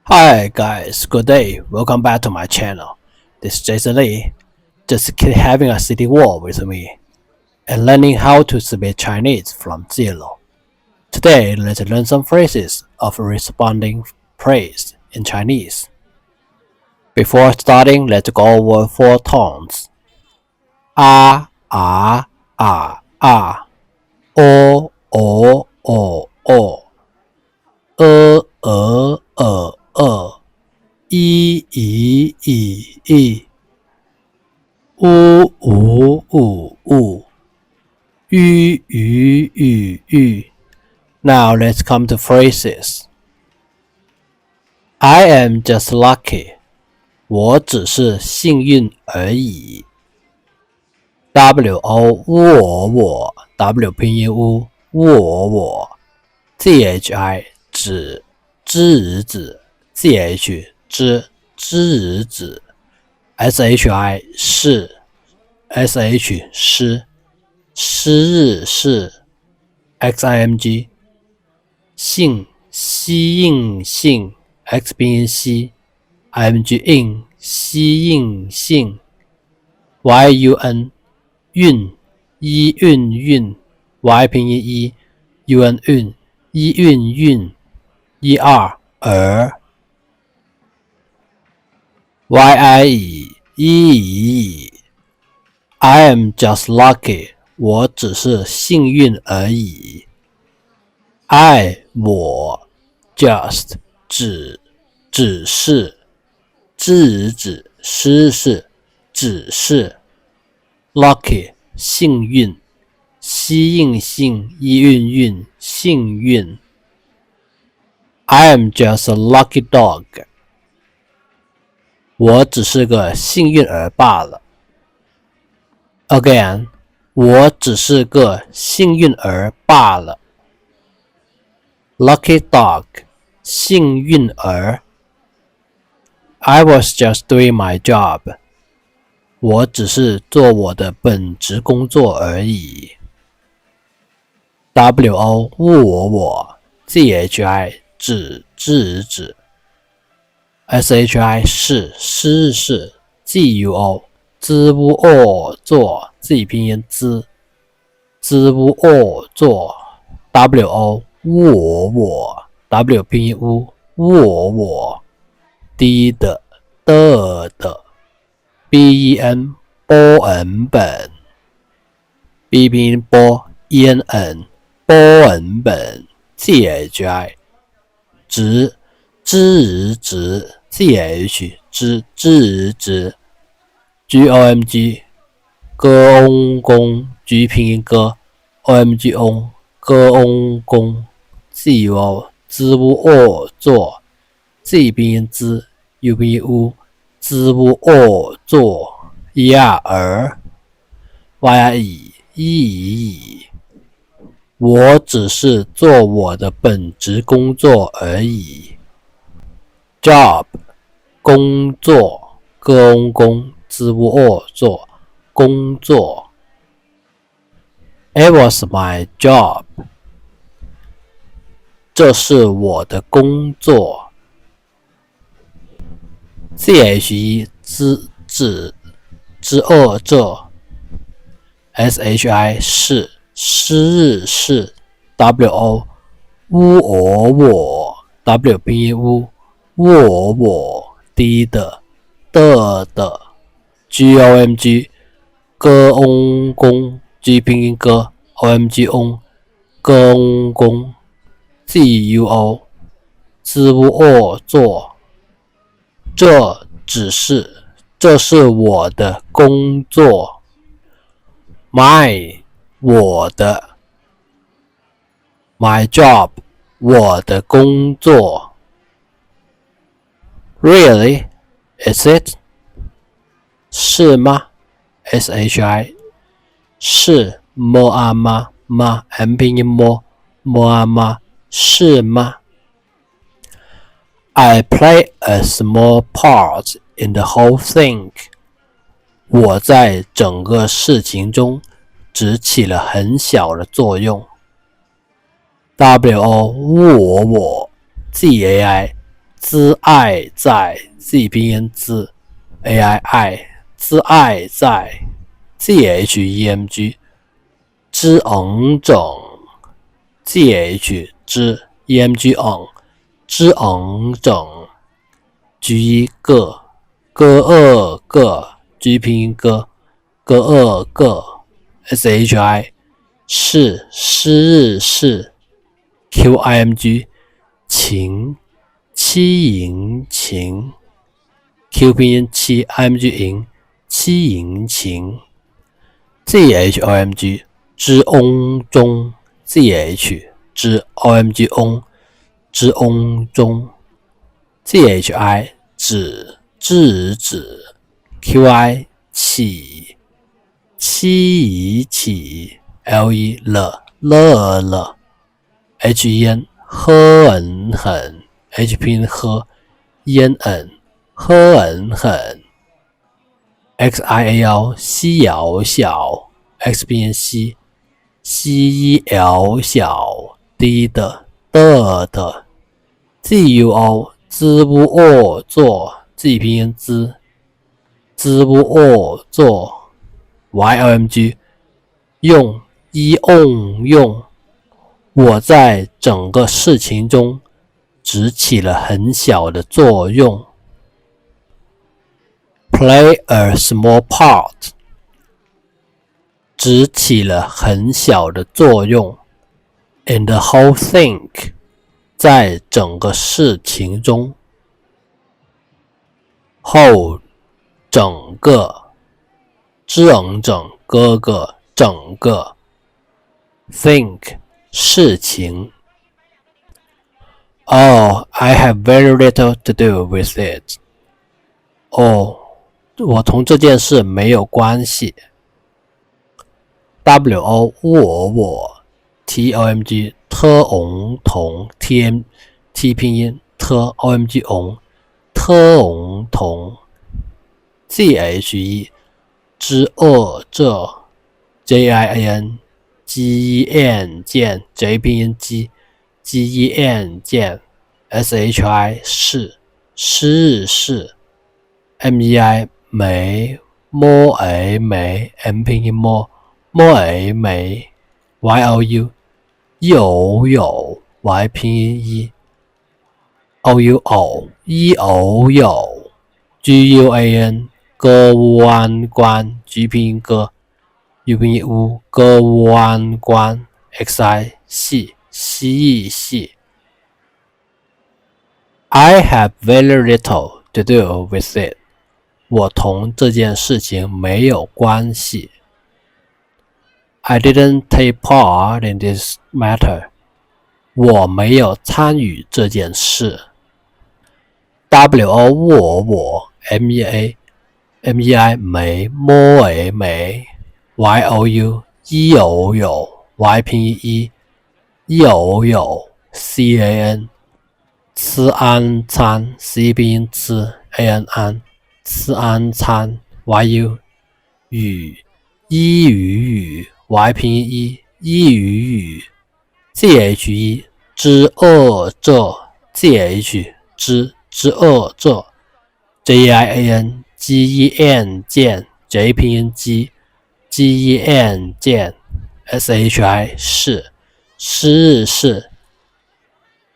Hi guys, good day. Welcome back to my channel. This is Jason Lee. Just keep having a city walk with me and learning how to speak Chinese from zero. Today, let's learn some phrases of responding praise in Chinese. Before starting, let's go over 4 tones. Ah, ah, ah, ah. Oh, oh, oh, oh.一一一一，呜呜呜呜，吁吁吁吁。Now let's come to phrases. I am just lucky. 我只是幸运而已。W-O 我 W 拼音乌我 THI 指之子 CH 之子 SHI 是 SH 诗日是 XING 性吸引性 X 拼音吸 ING 应吸引性 YUN 运运 Y 拼音一 UN 运运 ER 儿 YIE I am just lucky 我只是幸运而已 我 just 只是只是 lucky 幸运吸引性运幸运 I am just a lucky dog 我只是个幸运儿罢了 Again 我只是个幸运儿罢了 Lucky dog 幸运儿 I was just doing my job 我只是做我的本职工作而已 WO 我 THI 指SHI 是 GUO 支吾做 Z 拼音支吾做 WO 我 W 拼音乌我低的 BEN 波本 B 拼音波 ENN 波本 THI 直 TH 直 GOMG 公 G 拼音歌 OMG on 公 GUO 支吾做 Z 拼音支 U 拼音乌支吾做 儿 YIE 我只是做我的本职工作而已 Job 工作公支吾做工作 It was my job 这是我的工作 CHE 之这 SHI 是日是 WO 我 W 拼音乌我低的 GOMG 公 G 拼音歌 OMG on 公 GUO 支吾做这是我的工作 My 我的 My job 我的工作 Really? Is it? 是吗 SHI 是么吗 M 拼音么吗是吗 I play a small part in the whole thing 我在整个事情中只起了很小的作用 WO 我 GAI 知爱在 Z 拼音知 AI 爱知爱在 ZHEMG 知种 ZH 知 EMG on 知种 G 个个个 G 拼音个个 SHI 是日是 QIMG 情七营情 Q 拼音七 IMG 营七营情 ZHOMG 知翁中 ZH 知 OMG 翁知翁中 ZHI 止 QI 起七起 LE 了 HEN 很 H 拼音呵 EN 很 XIAL 西遥小 X 拼音西遥小 D 的 GUO 知不恶作 Z 拼音知不恶作 YOMG 用用我在整个事情中只起了很小的作用。Play a small part 只起了很小的作用。In the whole thing 在整个事情中。whole 整个整个整个 think 事情。Oh, I have very little to do with it. 我同这件事没有关系。WO 我 TOMG 特翁同 T 拼音特 OMG 翁特翁同 ZHE 知这 JIAN GEN 键 J 拼音机 GEN 键 SHI 是MEI 没摸没 M 拼音摸没 YOU 有 Y 拼音OU 有 GUAN 歌湾关 G 拼音歌 U 拼音乌歌湾关 XI 系 I have very little to do with it. 我同这件事情没有关系。I didn't take part in this matter. 我没有参与这件事。WO 我 MEI 没摸没 YOU 有 Y 拼音有 CAN 吃安餐 C 拼音吃 AN 吃安餐 YU 语语 Y 拼音语 ZHE 知这 ZH 知这 JIAN GEN 键 J 拼音机 GEN 键 SHI 是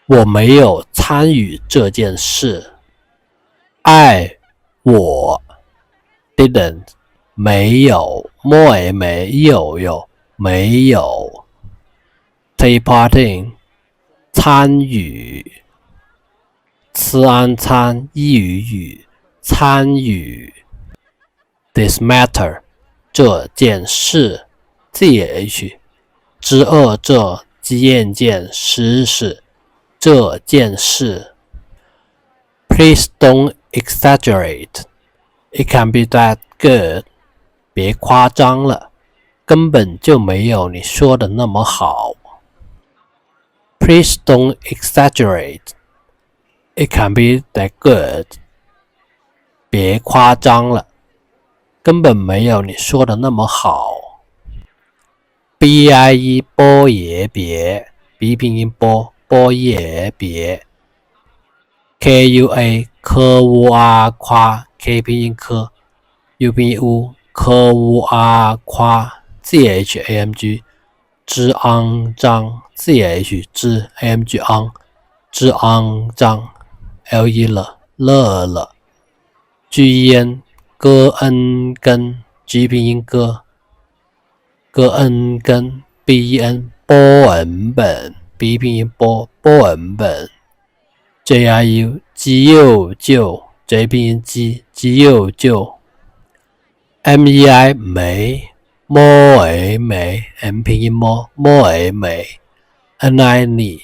我没有参与这件事。我 didn't 没有摸没有take part in 参与吃安餐语参与 this matter 这件事 ZH 知这 GEN 键是这件事。Please don't exaggerate. It can be that good. 别夸张了，根本就没有你说的那么好。Please don't exaggerate. It can be that good. 别夸张了，根本没有你说的那么好。BIE 波也别 B 拼音波也别 KUA 科乌阿夸 K 拼音科 U 拼音乌科乌阿夸 ZHAMG 之肮脏 ZH 之 AMG 肮之肮脏 LE 了 GEN 戈恩根 G 拼音戈恩根 BEN 波恩本 B 拼音波恩本 JIU 基佑就 J 拼音基佑就 MEI 梅摸梅 M 拼音摸梅 NI 你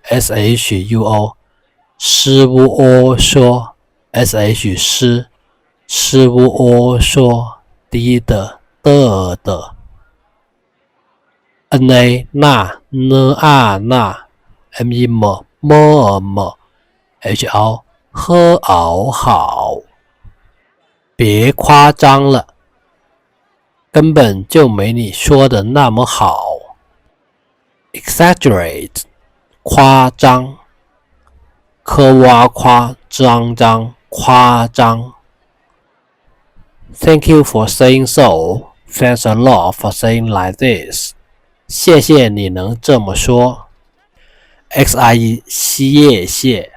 SHUO 师乌哦说 SH 师乌哦说低的 NA 那 ME 么 HO 喝熬好，别夸张了，根本就没你说的那么好。Exaggerate 夸张，科哇夸张夸张。Thank you for saying so. Thanks a lot for saying like this. 谢谢你能这么说。XIE 谢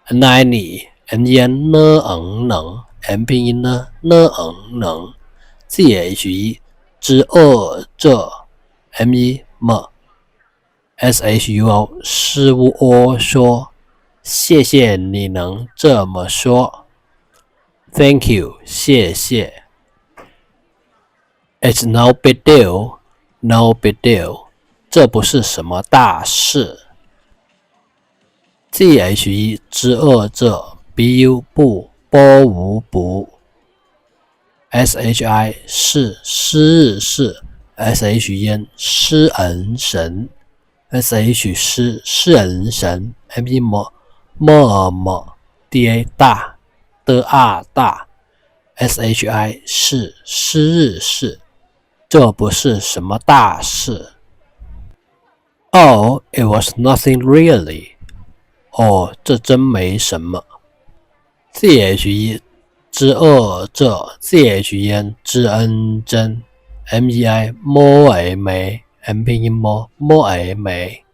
NI 你 NEN 能 M 拼音呢能 ZHE 之这 ME 么 SHUO 师乌哦说谢谢你能这么说。Thank you 谢谢。It's no big deal, no big deal. 这不是什么大事。ZHE 之这 BU 不波无不 SHI 是日是 SHN 诗恩神 SH 诗恩神 ME 么 DA 大的大 SHI 是日是，这不是什么大事。Oh, it was nothing really. 哦，这真没什么。ZHE 之这 ZHN 之真 MEI 摸梅 M 拼音摸梅